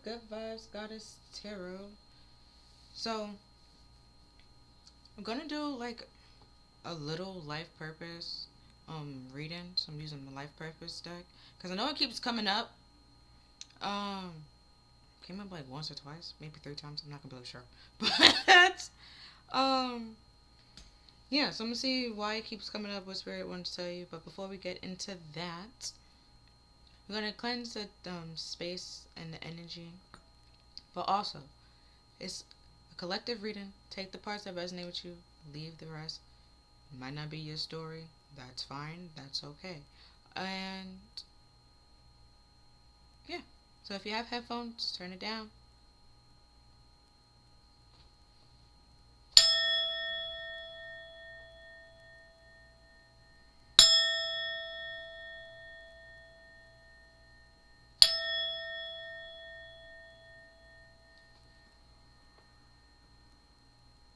Good Vibes Goddess Tarot. So, I'm gonna do like a little life purpose reading. So I'm using the life purpose deck because I know it keeps coming up. Um, came up like once or twice, maybe 3 times. I'm not completely sure, but um, yeah. So I'm gonna see why it keeps coming up. What spirit wants to tell you. But before we get into that, we're gonna cleanse the space and the energy. But also, it's a collective reading. Take the parts that resonate with you. Leave the rest. It might not be your story. That's fine. That's okay. And yeah. So if you have headphones, turn it down.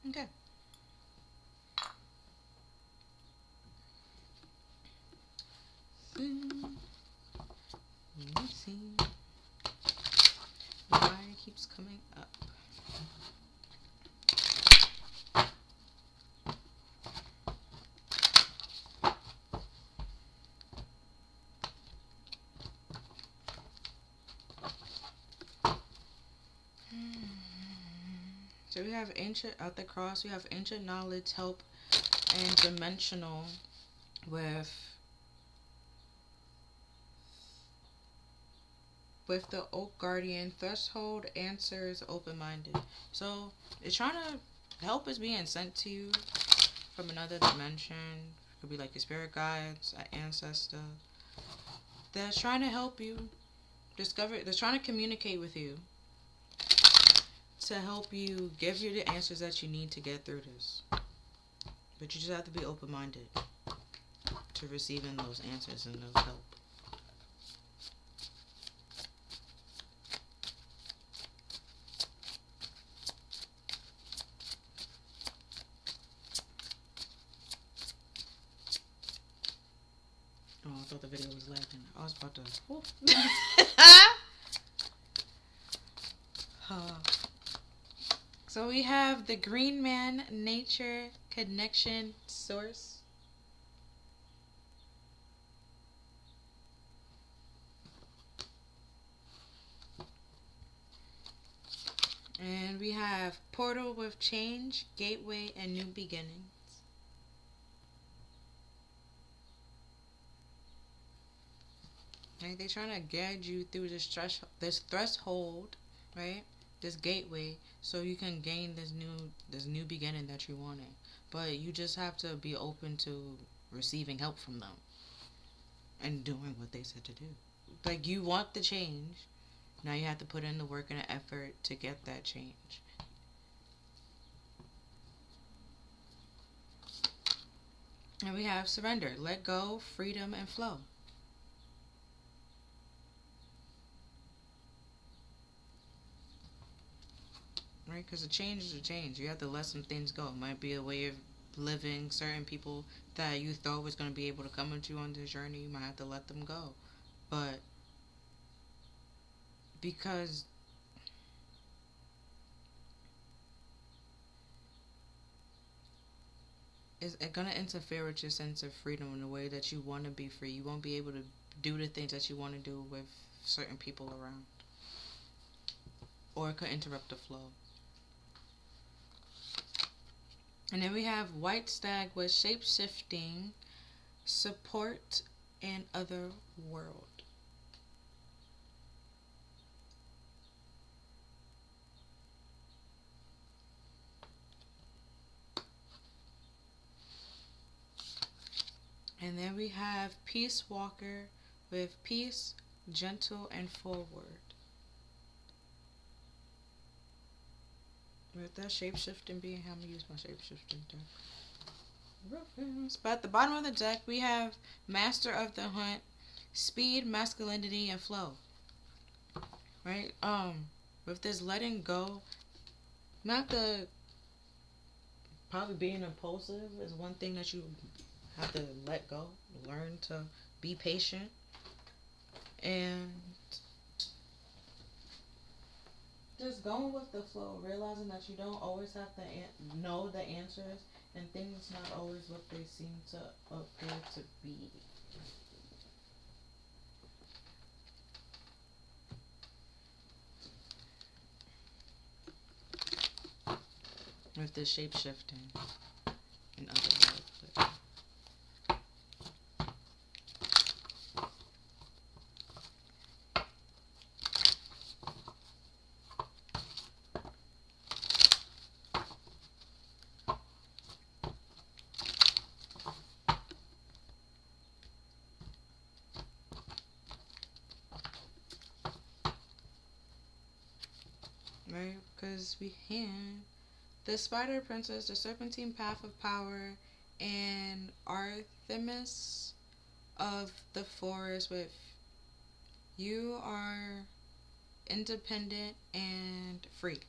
Okay. Let me see why it keeps coming up. So we have ancient at the cross. We have ancient knowledge, help, and dimensional with the oak guardian. Threshold answers open minded. So it's trying to help is being sent to you from another dimension. It could be like your spirit guides, an ancestor that's trying to help you discover. They're trying to communicate with you to help you give you the answers that you need to get through this. But you just have to be open minded to receiving those answers and those help. Oh, I thought the video was lagging. I was about to. So we have the Green Man, Nature, Connection, Source. And we have Portal with Change, Gateway, and New Beginnings. Right? They're trying to guide you through this threshold, right? This gateway, so you can gain this new beginning that you wanted. But you just have to be open to receiving help from them and doing what they said to do. Like you want the change, now you have to put in the work and the effort to get that change. And we have surrender, let go, freedom, and flow. Right? Because a change is a change. You have to let some things go. It might be a way of living. Certain people that you thought was going to be able to come with you on this journey, you might have to let them go. But because it's going to interfere with your sense of freedom in the way that you want to be free. You won't be able to do the things that you want to do with certain people around. Or it could interrupt the flow. And then we have White Stag with shape shifting, support, and other world. And then we have Peace Walker with peace, gentle, and forward. With that shape shifting being, how I'm going to use my shape shifting deck. But at the bottom of the deck, we have Master of the Hunt, speed, masculinity, and flow. Right? With this letting go, not the probably being impulsive is one thing that you have to let go. Learn to be patient. And Just going with the flow, realizing that you don't always have to know the answers, and things not always what they seem to appear to be. With the shape shifting in other words. Right? Because we have the Spider Princess, the Serpentine Path of Power, and Artemis of the Forest with you are independent and free.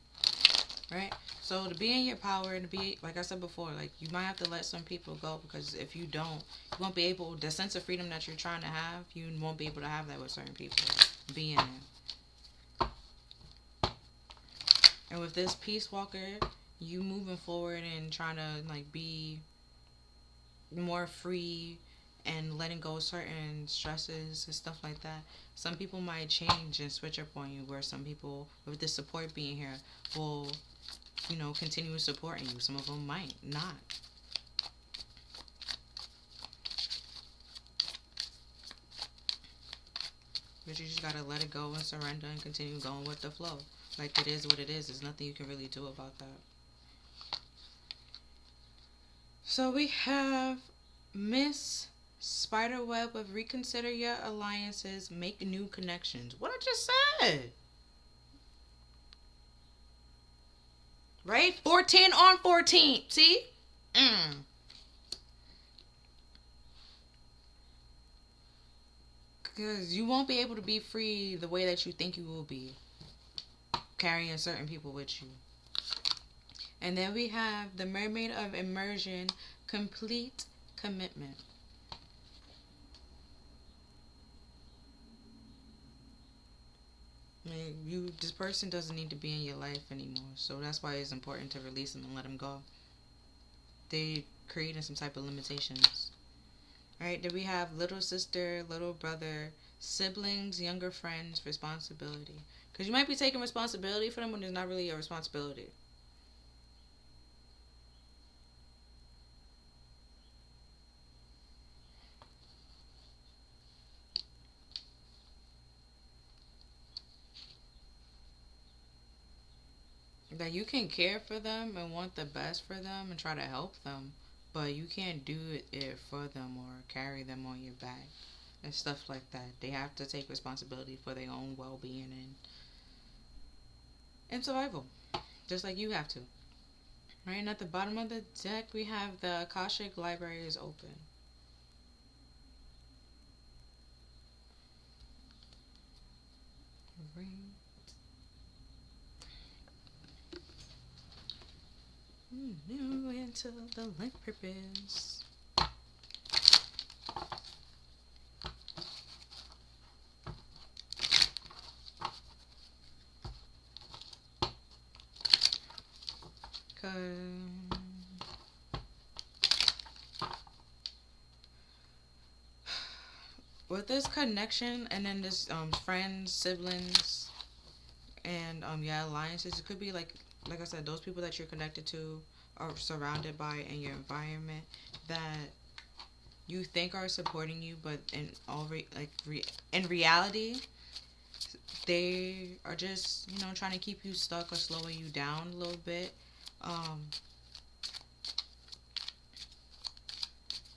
Right? So to be in your power and to be, like I said before, like you might have to let some people go because if you don't, you won't be able, the sense of freedom that you're trying to have, you won't be able to have that with certain people being there. And with this Peace Walker, you moving forward and trying to like be more free and letting go of certain stresses and stuff like that. Some people might change and switch up on you, where some people, with the support being here, will, continue supporting you. Some of them might not. But you just gotta let it go and surrender and continue going with the flow. Like it is what it is. There's nothing you can really do about that. So we have Miss Spiderweb of reconsider your alliances, make new connections. What I just said. Right? 14 on 14. See? Because you won't be able to be free the way that you think you will be, carrying certain people with you. And then we have the Mermaid of Immersion, complete commitment. This person doesn't need to be in your life anymore, so that's why it's important to release them and let them go. They creating some type of limitations. All right, then we have little sister, little brother, siblings, younger friends, responsibility. Because you might be taking responsibility for them when there's not really a responsibility. That you can care for them and want the best for them and try to help them, but you can't do it for them or carry them on your back and stuff like that. They have to take responsibility for their own well-being and survival, just like you have to. Right, and at the bottom of the deck, we have the Akashic Library is open. Right. New into the life purpose. Cause with this connection and then this friends, siblings, and yeah, alliances, it could be like I said, those people that you're connected to or surrounded by in your environment that you think are supporting you, but in reality, they are just trying to keep you stuck or slowing you down a little bit. Um,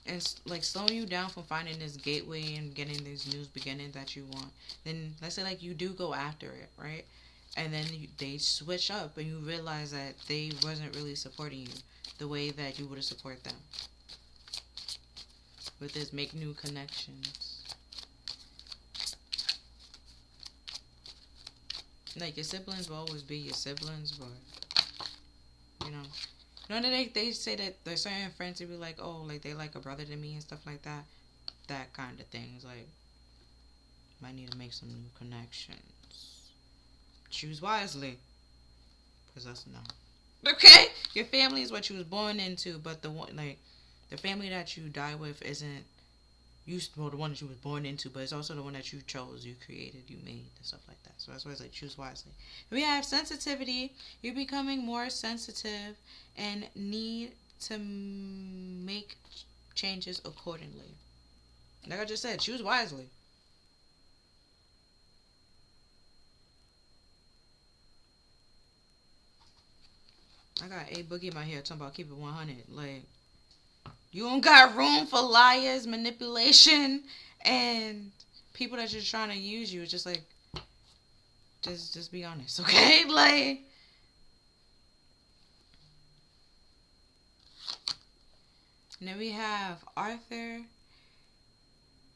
and like slowing you down from finding this gateway and getting these new beginnings that you want. Then let's say like you do go after it, right? And then they switch up and you realize that they wasn't really supporting you the way that you would have support them. With this make new connections. Like your siblings will always be your siblings, but you know. You know they say that there's certain friends who be like, oh, like they like a brother to me and stuff like that. That kind of thing is like, might need to make some new connections. Choose wisely. because that's no. Okay, your family is what you was born into, but the one like the family that you die with isn't well the one that you was born into, but it's also the one that you chose, you created, you made, and stuff like that. So that's why it's like choose wisely. We have sensitivity. You're becoming more sensitive and need to make changes accordingly. Like I just said, choose wisely. I got a boogie in my head talking about keep it 100. Like you don't got room for liars, manipulation, and people that just trying to use you. It's just like just be honest, okay? Like and then we have Arthur.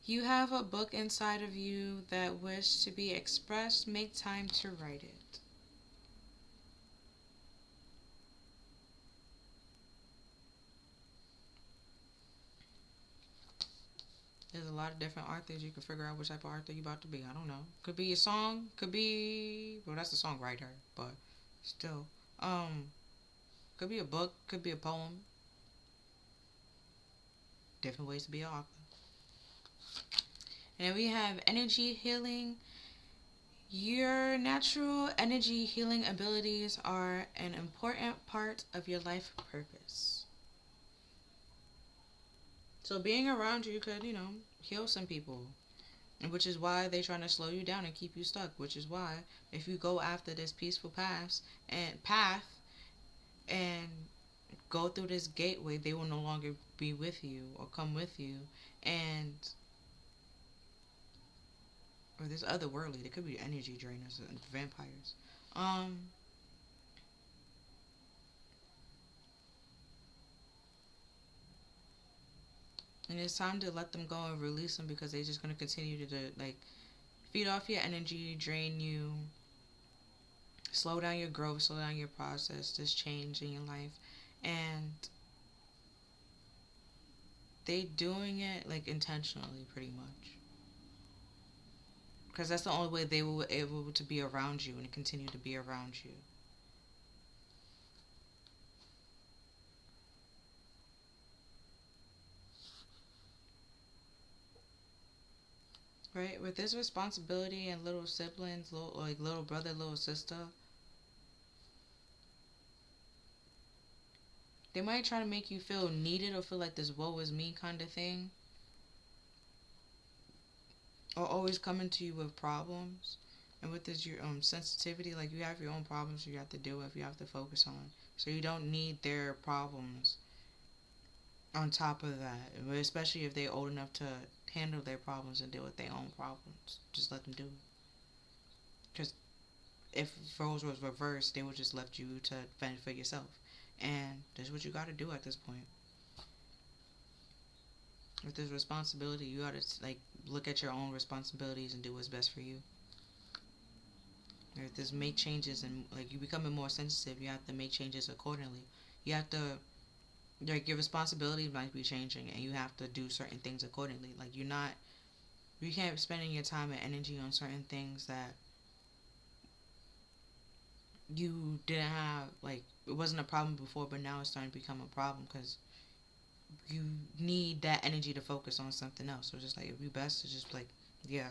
You have a book inside of you that wishes to be expressed. Make time to write it. There's a lot of different Arthurs. You can figure out which type of Arthur you about to be. I don't know. Could be a song. Could be well, that's the songwriter, but still, could be a book. Could be a poem. Different ways to be an author. And then we have energy healing. Your natural energy healing abilities are an important part of your life purpose. So being around you could, heal some people. Which is why they're trying to slow you down and keep you stuck. Which is why if you go after this peaceful path and go through this gateway, they will no longer be with you or come with you. And or there's otherworldly. There could be energy drainers and vampires. Um, and it's time to let them go and release them because they're just gonna continue to like feed off your energy, drain you, slow down your growth, slow down your process, this change in your life, and they doing it like intentionally, pretty much. Because that's the only way they will be able to be around you and continue to be around you. Right? With this responsibility and little siblings, little brother, little sister, they might try to make you feel needed or feel like this woe is me kind of thing. Or always coming to you with problems. And with this your sensitivity, like you have your own problems you have to deal with, you have to focus on. So you don't need their problems on top of that. Especially if they're old enough to handle their problems and deal with their own problems. Just let them do it. Because if roles was reversed, they would just left you to fend for yourself. And that's what you got to do at this point. With this responsibility, you got to like look at your own responsibilities and do what's best for you. If this make changes and like you becoming more sensitive, you have to make changes accordingly. You have to like your responsibility might be changing, and you have to do certain things accordingly. Like you can't be spending your time and energy on certain things that you didn't have like it wasn't a problem before, but now it's starting to become a problem because you need that energy to focus on something else. So it's just like it'd be best to just like, yeah,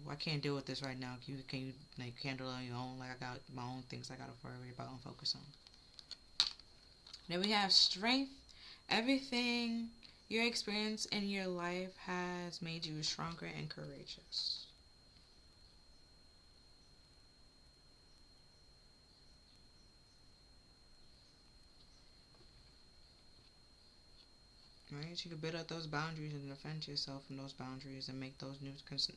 I can't deal with this right now. Can you like handle it on your own? Like I got my own things I gotta worry about and focus on. Then we have strength. Everything your experience in your life has made you stronger and courageous. Right? You can build up those boundaries and defend yourself from those boundaries and make those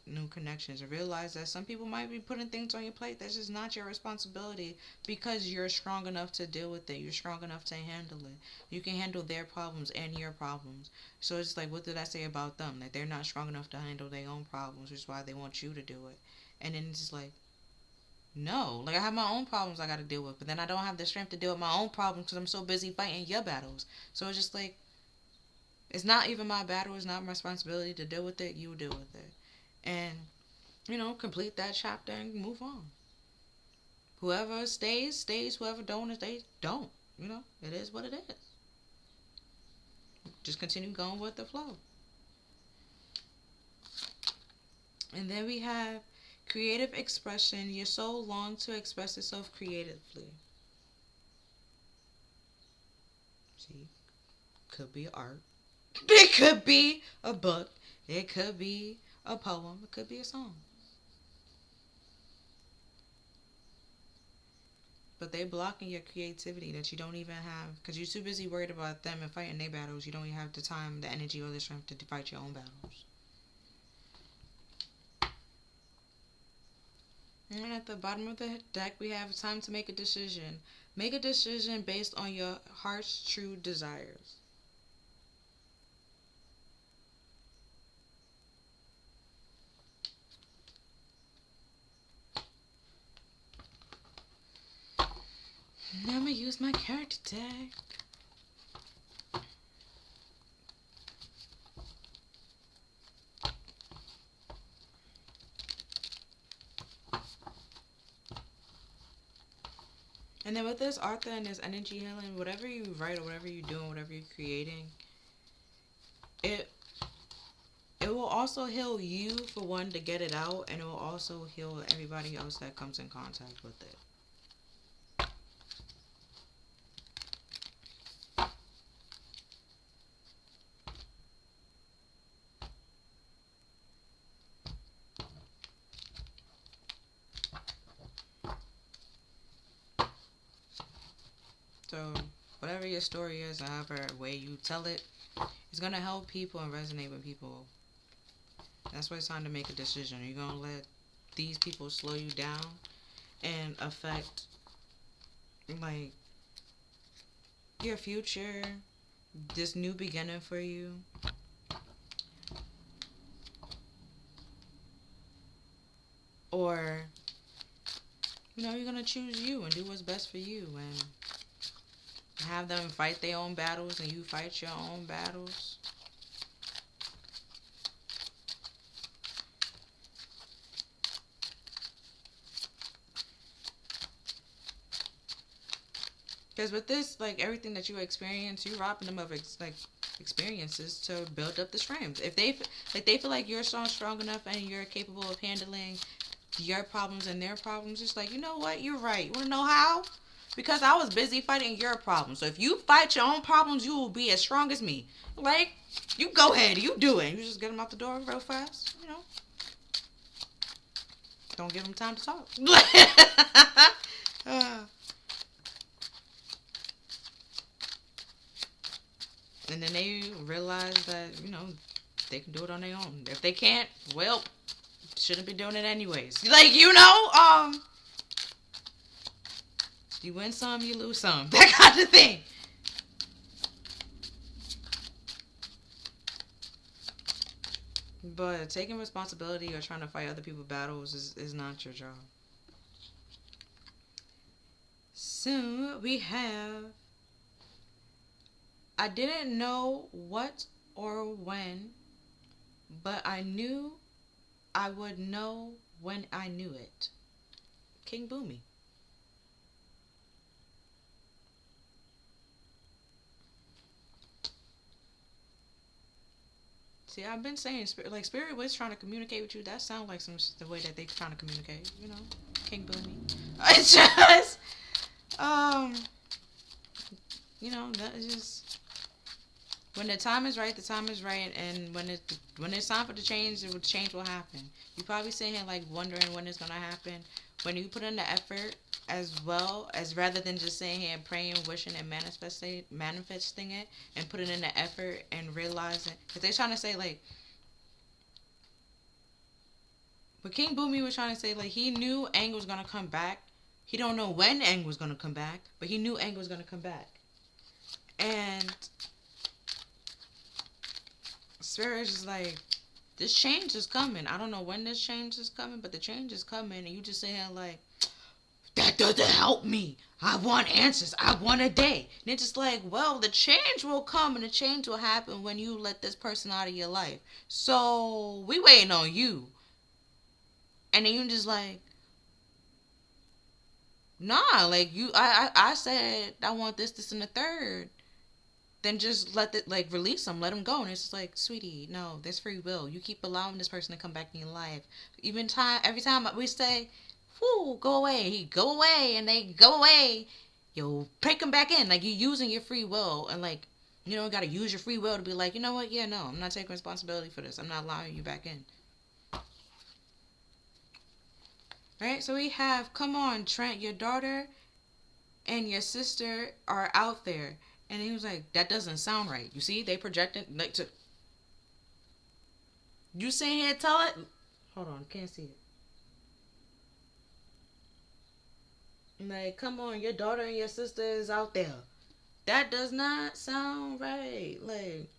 new connections and realize that some people might be putting things on your plate that's just not your responsibility because you're strong enough to deal with it. You're strong enough to handle it. You can handle their problems and your problems. So it's like, what did I say about them? That they're not strong enough to handle their own problems, which is why they want you to do it. And then it's just like, no, like I have my own problems I got to deal with, but then I don't have the strength to deal with my own problems because I'm so busy fighting your battles. So it's just like, it's not even my battle. It's not my responsibility to deal with it. You deal with it. And, complete that chapter and move on. Whoever stays, stays. Whoever don't, stays, don't. You know, it is what it is. Just continue going with the flow. And then we have creative expression. Your soul longs to express itself creatively. See, could be art. It could be a book. It could be a poem. It could be a song. But they blocking your creativity that you don't even have because you're too busy worried about them and fighting their battles. You don't even have the time, the energy, or the strength to fight your own battles. And at the bottom of the deck, we have time to make a decision. Make a decision based on your heart's true desires. Now I'm going to use my character deck. And then with this Arthur and this energy healing, whatever you write or whatever you're doing, whatever you're creating, it will also heal you for one to get it out, and it will also heal everybody else that comes in contact with it. So whatever your story is, however way you tell it, it's gonna help people and resonate with people. That's why it's time to make a decision. Are you gonna let these people slow you down and affect like your future, this new beginning for you? Or you're gonna choose you and do what's best for you and have them fight their own battles and you fight your own battles. Because with this, like everything that you experience, you're robbing them of experiences to build up the strength. If they feel like you're strong enough and you're capable of handling your problems and their problems, it's like, you know what, you're right. You wanna know how? Because I was busy fighting your problems. So if you fight your own problems, you will be as strong as me. Like, you go ahead, you do it. You just get them out the door real fast, Don't give them time to talk. And then they realize that, they can do it on their own. If they can't, well, shouldn't be doing it anyways. Like, you win some, you lose some. That kind of thing. But taking responsibility or trying to fight other people's battles is not your job. So we have, I didn't know what or when, but I knew I would know when I knew it. King Boomy. See, I've been saying, Spirit was trying to communicate with you. That sounds like the way that they're trying to communicate, King Boomy. It's just, that is just, when the time is right, the time is right, and when it's time for the change, change will happen. You probably sitting here like wondering when it's gonna happen. When you put in the effort, as well as rather than just sitting here and praying, wishing, and manifesting it, and putting in the effort and realizing, because they're trying to say like, but King Boomy was trying to say like he knew Aang was gonna come back. He don't know when Aang was gonna come back, but he knew Aang was gonna come back, and Spirit is just like, this change is coming. I don't know when this change is coming, but the change is coming, and you just sit here like, that doesn't help me. I want answers. I want a day. And it's just like, well, the change will come, and the change will happen when you let this person out of your life. So we waiting on you. And then you just like, Nah, like I said I want this, and the third. Then just let it like release them, let them go, and it's just like, sweetie, no, there's free will. You keep allowing this person to come back in your life. Every time we say, "Whoo, go away," he go away, and they go away. You pick them back in, like you using your free will, and like you know, gotta use your free will to be like, you know what? Yeah, no, I'm not taking responsibility for this. I'm not allowing you back in. Right? So we have, come on, Trent, your daughter and your sister are out there. And he was like, that doesn't sound right. You see, they projected like to. You sitting here tell it. Hold on, can't see it. Like, come on, your daughter and your sister is out there. That does not sound right. Like,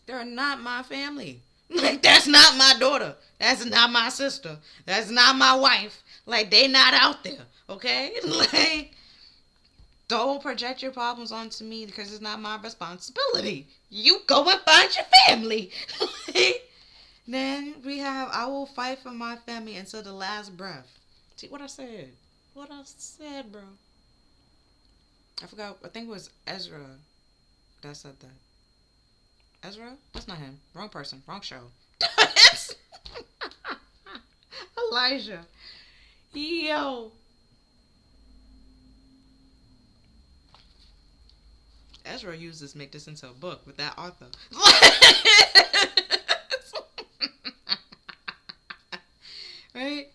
they're not my family. Like, that's not my daughter. That's not my sister. That's not my wife. Like, they not out there. Okay? Like, don't project your problems onto me because it's not my responsibility. You go and find your family. Then we have, I will fight for my family until the last breath. See what I said? What I said, bro. I forgot. I think it was Ezra that said that. Ezra? That's not him. Wrong person. Wrong show. Elijah. Yo. Ezra uses make this into a book with that author. Right?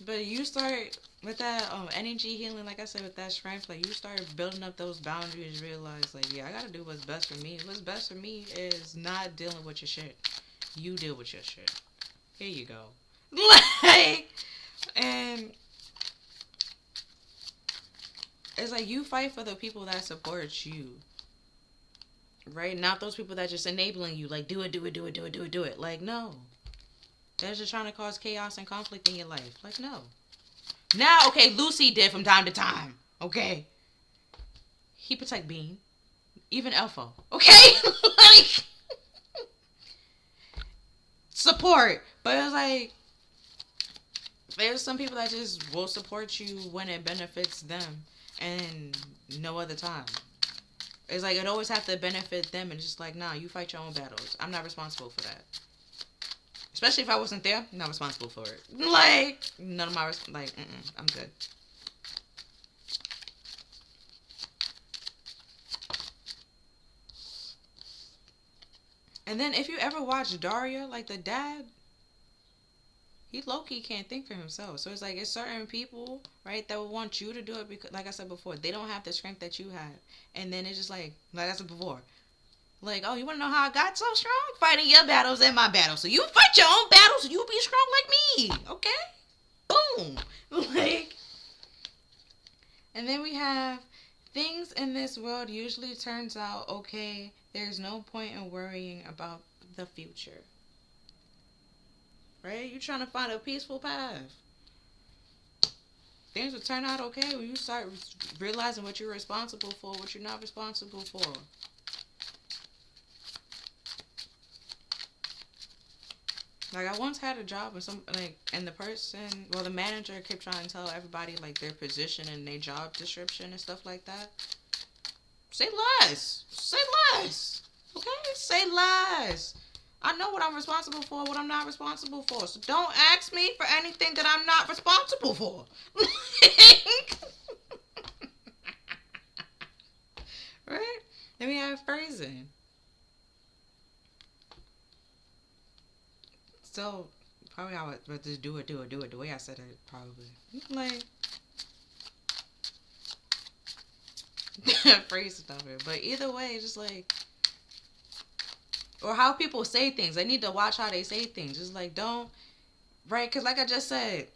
But you start with that energy healing, like I said, with that strength, like you start building up those boundaries, realize like, yeah, I gotta do what's best for me. What's best for me is not dealing with your shit. You deal with your shit. Here you go. Like, and it's like you fight for the people that support you. Right? Not those people that just enabling you, like, do it, do it, do it, do it, do it, do it. Like, no. They're just trying to cause chaos and conflict in your life. Like, no. Now, okay, Lucy did from time to time. Okay? He protect Bean. Even Elfo. Okay? Like, support. But it's like, there's some people that just will support you when it benefits them and no other time. It's like, it always have to benefit them, and it's just like, nah, you fight your own battles. I'm not responsible for that. Especially if I wasn't there, I'm not responsible for it. Like, none of my, I'm good. And then if you ever watch Daria, like the dad, he low-key can't think for himself. So it's like, it's certain people, right, that will want you to do it because, like I said before, they don't have the strength that you have. And then it's just like I said before, like, oh, you want to know how I got so strong? Fighting your battles and my battles. So you fight your own battles, so you be strong like me. Okay? Boom. Like, and then we have, things in this world usually turns out okay. There's no point in worrying about the future. Right? You're trying to find a peaceful path. Things will turn out okay when you start realizing what you're responsible for, what you're not responsible for. Like, I once had a job and the person, well, the manager kept trying to tell everybody, like, their position and their job description and stuff like that. Say less. Say less. Okay? Say less. I know what I'm responsible for, what I'm not responsible for. So don't ask me for anything that I'm not responsible for. Right? Then we have phrasing. So, probably I would just do it the way I said it, probably. Like, phrase stuff here. But either way, it's just like, or how people say things. They need to watch how they say things. Just like, don't, right? Because like I just said,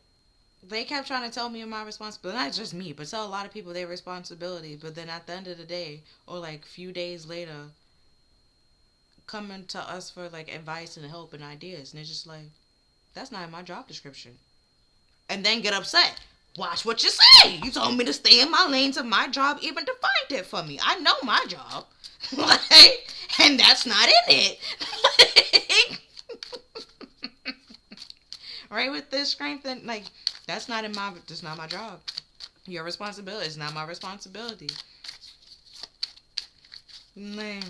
they kept trying to tell me my responsibility. Not just me, but tell a lot of people their responsibility. But then at the end of the day, or like a few days later, coming to us for like advice and help and ideas. And it's just like, that's not in my job description. And then get upset. Watch what you say. You told me to stay in my lane to my job even defined it for me. I know my job. Like, and that's not in it. Right, with this strength and like That's not my job. Your responsibility. It's not my responsibility. Man,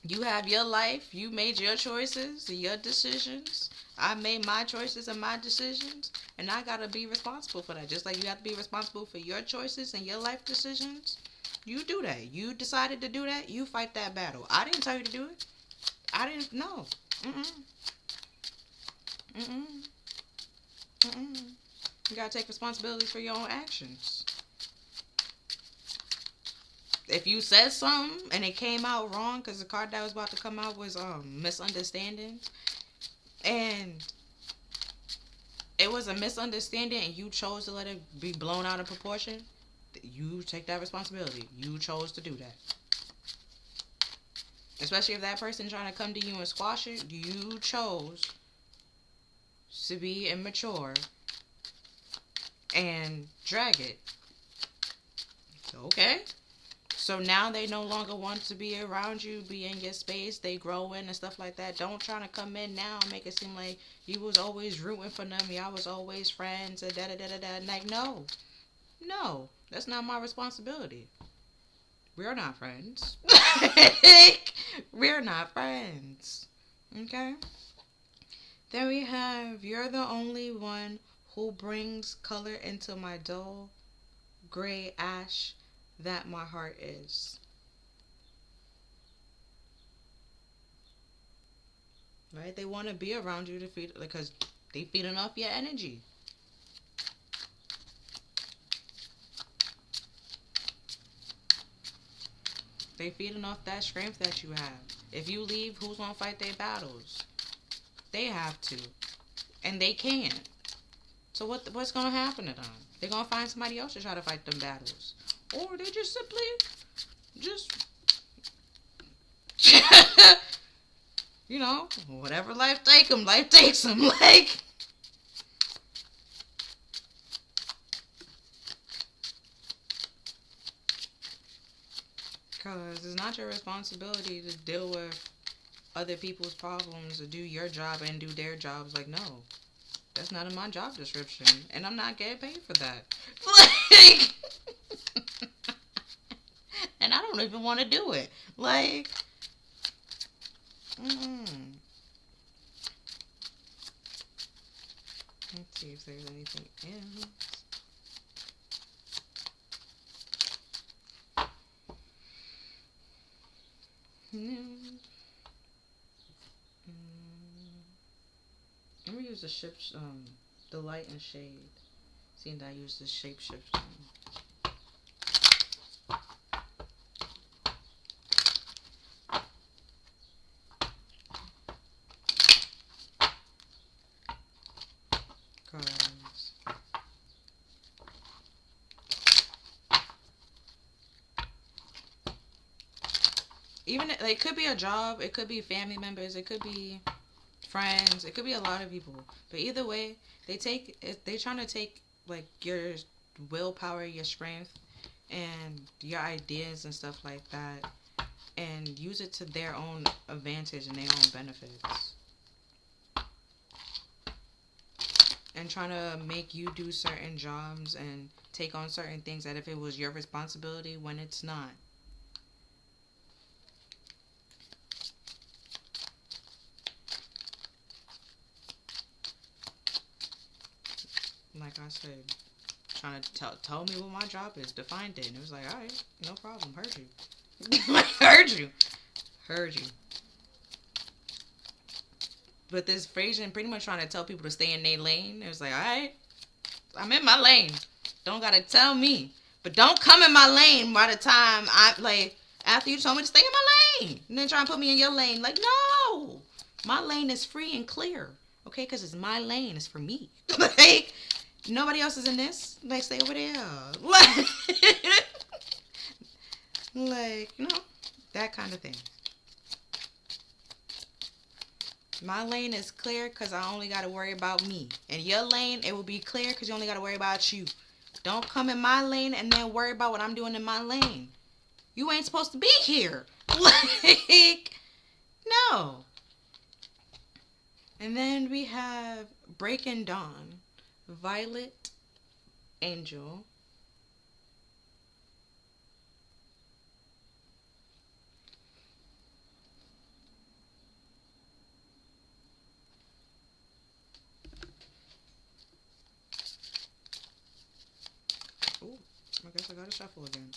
you have your life. You made your choices, your decisions. I made my choices and my decisions, and I gotta be responsible for that. Just like you have to be responsible for your choices and your life decisions. You do that. You decided to do that. You fight that battle. I didn't tell you to do it. I didn't. No. Mm-mm. Mm-mm. Mm-mm. You gotta take responsibility for your own actions. If you said something and it came out wrong, because the card that was about to come out was misunderstanding, and it was a misunderstanding, and you chose to let it be blown out of proportion, you take that responsibility. You chose to do that. Especially if that person trying to come to you and squash it, you chose to be immature and drag it. Okay. So now they no longer want to be around you, be in your space, they grow in and stuff like that. Don't try to come in now and make it seem like you was always rooting for them, y'all was always friends, and da da da da da. Like, no. No. That's not my responsibility. We're not friends. We're not friends. Okay? Then we have, you're the only one who brings color into my dull, gray ash that my heart is. Right? They want to be around you to feed, because they feeding off your energy. They feeding off that strength that you have. If you leave, who's gonna fight their battles? They have to, and they can. So what's gonna happen to them? They're gonna find somebody else to try to fight them battles, or they just simply just you know, whatever life takes them, life takes them. Like, because it's not your responsibility to deal with other people's problems or do your job and do their jobs. Like, no, that's not in my job description, and I'm not getting paid for that. Like, and I don't even want to do it. Like, mm-mm. Let's see if there's anything else. No. I'm gonna use the light and shade. Seeing that I use the shape shift. Cause even it could be a job, it could be family members, it could be friends, it could be a lot of people. But either way, they trying to take like your willpower, your strength, and your ideas and stuff like that, and use it to their own advantage and their own benefits. And trying to make you do certain jobs and take on certain things that if it was your responsibility when it's not. Like I said, trying to tell me what my job is, defined it, and it was like, alright, no problem, heard you. Heard you. But this Frasian pretty much trying to tell people to stay in their lane. It was like, alright, I'm in my lane. Don't gotta tell me. But don't come in my lane by the time after you told me to stay in my lane. And then try and put me in your lane. Like, no. My lane is free and clear. Okay? Because it's my lane. It's for me. Like, nobody else is in this. Like, stay over there. Like, that kind of thing. My lane is clear because I only got to worry about me. And your lane, it will be clear because you only got to worry about you. Don't come in my lane and then worry about what I'm doing in my lane. You ain't supposed to be here. Like, no. And then we have Breaking Dawn. Violet Angel. Ooh, I guess I gotta shuffle again.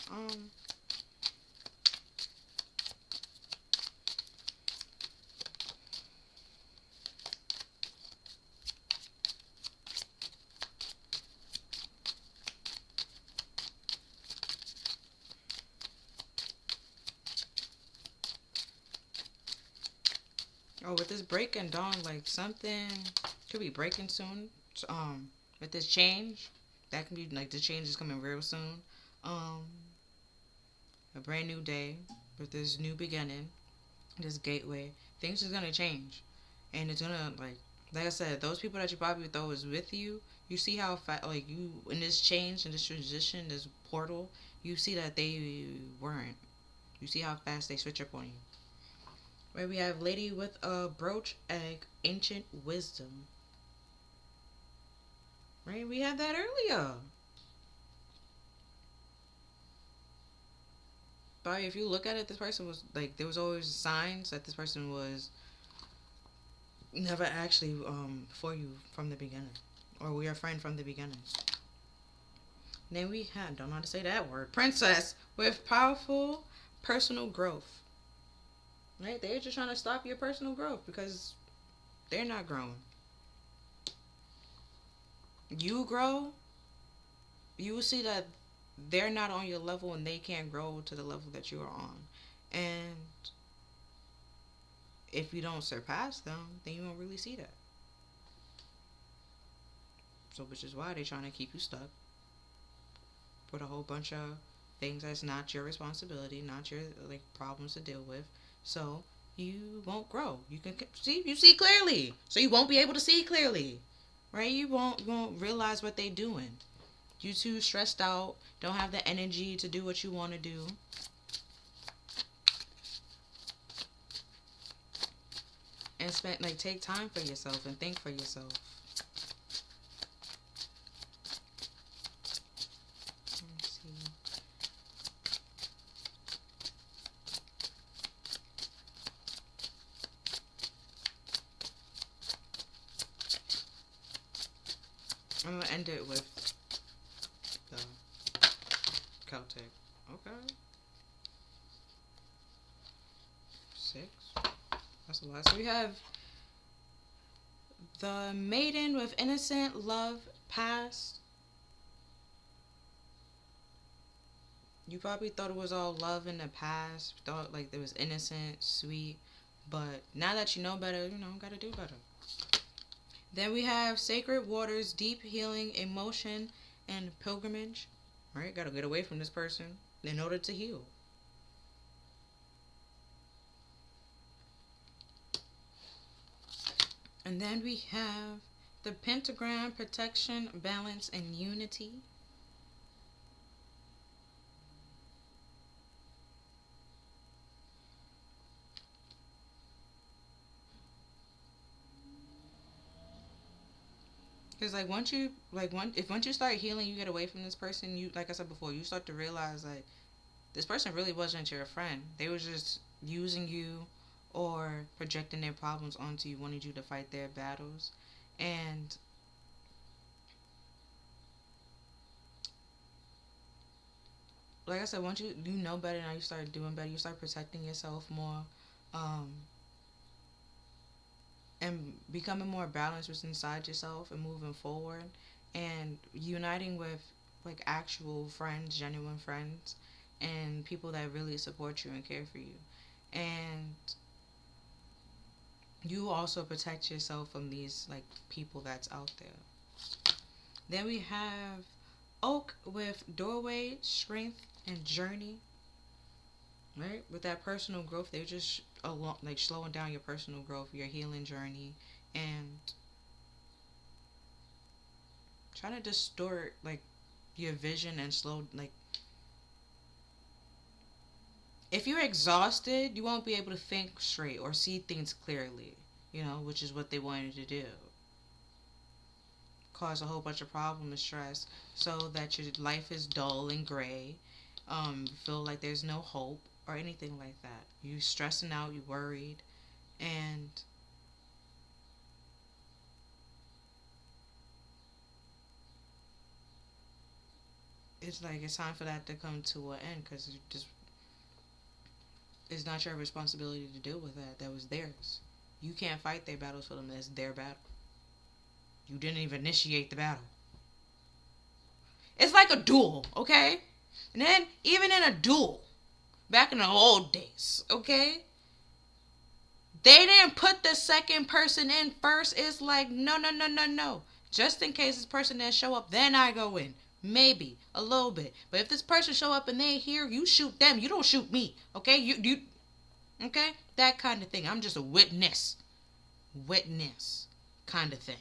Oh, with this breaking dawn, like something could be breaking soon. With this change, that can be like the change is coming real soon. Um, a brand new day with this new beginning, this gateway. Things is gonna change, and it's gonna like I said, those people that you probably thought was with you. You see how like you in this change, in this transition, this portal. You see that they weren't. You see how fast they switch up on you. Where we have Lady with a Brooch Egg, Ancient Wisdom. Right? We had that earlier. But if you look at it, this person was like, there was always signs that this person was never actually for you from the beginning. Or we are friend from the beginning. Then we had, don't know how to say that word, Princess with powerful personal growth. Right? They're just trying to stop your personal growth because they're not growing. You grow, you will see that they're not on your level and they can't grow to the level that you are on. And if you don't surpass them, then you won't really see that. So, which is why they're trying to keep you stuck with a whole bunch of things that's not your responsibility, not your like problems to deal with. So you won't grow. You see clearly. So you won't be able to see clearly, right? You won't realize what they're doing. You too stressed out, don't have the energy to do what you want to do. And spend like take time for yourself and think for yourself. Let me see. I'm gonna end it with the Celtic. Okay. 6. That's the last. We have the Maiden with Innocent Love Past. You probably thought it was all love in the past. Thought like it was innocent, sweet. But now that you know better, gotta do better. Then we have Sacred Waters, Deep Healing, Emotion, and Pilgrimage. Right? Gotta get away from this person in order to heal. And then we have the Pentagram, Protection, Balance, and Unity. Because like once you start healing, you get away from this person. You like I said before, you start to realize like this person really wasn't your friend. They were just using you or projecting their problems onto you, wanting you to fight their battles. And like I said, once you know better now, you start doing better. You start protecting yourself more, um, and becoming more balanced within inside yourself and moving forward, and uniting with like actual friends, genuine friends, and people that really support you and care for you. And you also protect yourself from these like people that's out there. Then we have Oak with Doorway, Strength, and Journey. Right, with that personal growth, they're just like slowing down your personal growth, your healing journey, and trying to distort like your vision and slow like if you're exhausted, you won't be able to think straight or see things clearly, which is what they wanted to do. cause a whole bunch of problem and stress, so that your life is dull and gray, feel like there's no hope or anything like that. You stressing out, you worried, and it's like it's time for that to come to an end, because it just it's not your responsibility to deal with that. That was theirs. You can't fight their battles for them. That's their battle. You didn't even initiate the battle. It's like a duel, okay? And then even in a duel, back in the old days, okay? They didn't put the second person in first. It's like, no, no, no, no, no. Just in case this person didn't show up, then I go in. Maybe a little bit. But if this person show up and they here, you shoot them. You don't shoot me. Okay? You okay? That kind of thing. I'm just a witness. Witness kind of thing.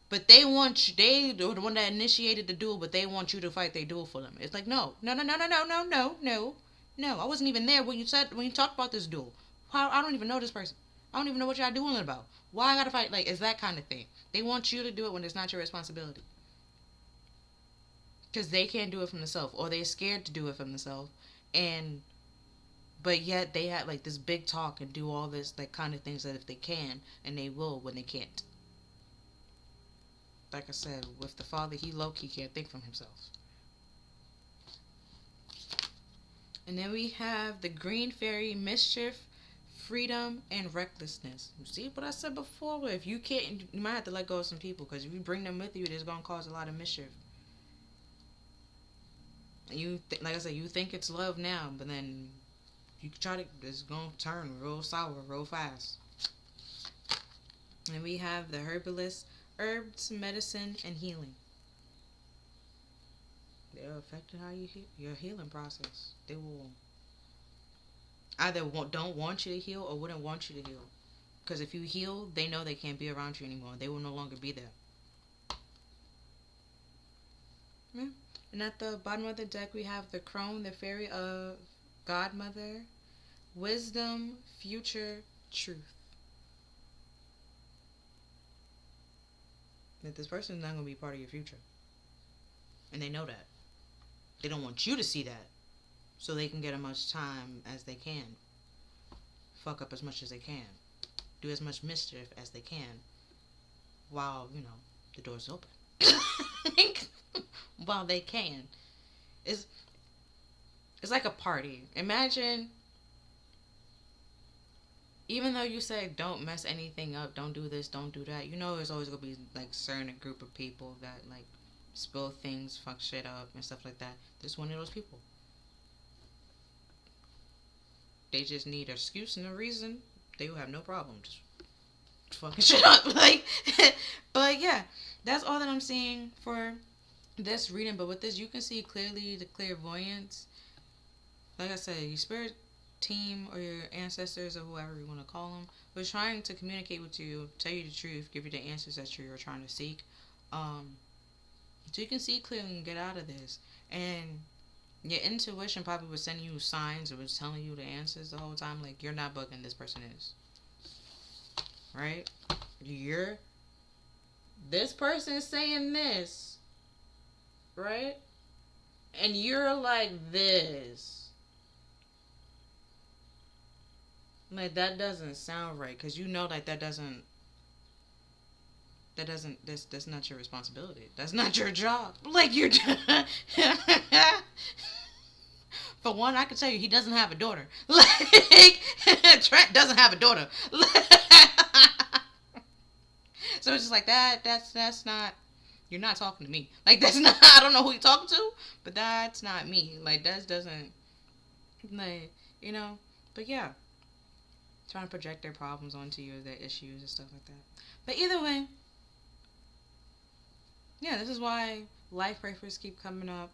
But they want you, they were the one that initiated the duel, but they want you to fight their duel for them. It's like, no, no, no, no, no, no, no, no, no, no. I wasn't even there when you talked about this duel. I don't even know this person. I don't even know what y'all dueling about. Why I gotta fight? Like, it's that kind of thing. They want you to do it when it's not your responsibility. Because they can't do it for themselves, or they're scared to do it for themselves. And, but yet they have like this big talk and do all this like kind of things that if they can, and they will when they can't. Like I said, with the father, he low-key can't think for himself. And then we have the green fairy, mischief, freedom, and recklessness. You see what I said before? If you can't, you might have to let go of some people, because if you bring them with you, it's going to cause a lot of mischief. Like I said, you think it's love now, but then you try to, it's going to turn real sour real fast. And we have the herbalist, herbs, medicine, and healing. They'll affect how you heal, your healing process. They will either don't want you to heal or wouldn't want you to heal. Because if you heal, they know they can't be around you anymore. They will no longer be there. Yeah. And at the bottom of the deck, we have the crone, the fairy of godmother, wisdom, future, truth. That this person is not going to be part of your future. And they know that. They don't want you to see that. So they can get as much time as they can. Fuck up as much as they can. Do as much mischief as they can. While, the door's open. While they can. It's like a party. Imagine, even though you say don't mess anything up, don't do this, don't do that, there's always going to be like certain group of people that like spill things, fuck shit up and stuff like that. This one of those people. They just need an excuse and a reason. They will have no problem just fucking shit up. But yeah, that's all that I'm seeing for this reading. But with this, you can see clearly the clairvoyance. Like I said, your spirit team or your ancestors or whoever you want to call them was trying to communicate with you, tell you the truth, give you the answers that you're trying to seek. So you can see clearly and get out of this. And your intuition probably was sending you signs or was telling you the answers the whole time. Like, you're not bugging, this person is. Right? This person is saying this. Right? And you're like this. Like, that doesn't sound right. Because you know like that's not your responsibility. That's not your job. Like, you're for one, I can tell you he doesn't have a daughter. Like, Trent doesn't have a daughter. So it's just like that's not, you're not talking to me. Like, that's not, I don't know who you're talking to, but that's not me. Like, that doesn't, like, but yeah, trying to project their problems onto you, their issues and stuff like that. But either way, yeah, this is why life breakers keep coming up,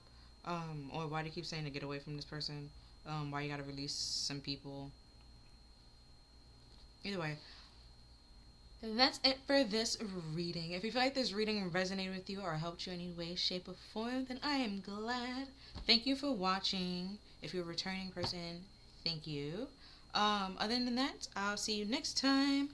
or why they keep saying to get away from this person, why you gotta release some people. Either way, and that's it for this reading. If you feel like this reading resonated with you or helped you in any way, shape, or form, then I am glad. Thank you for watching. If you're a returning person, thank you. Other than that, I'll see you next time.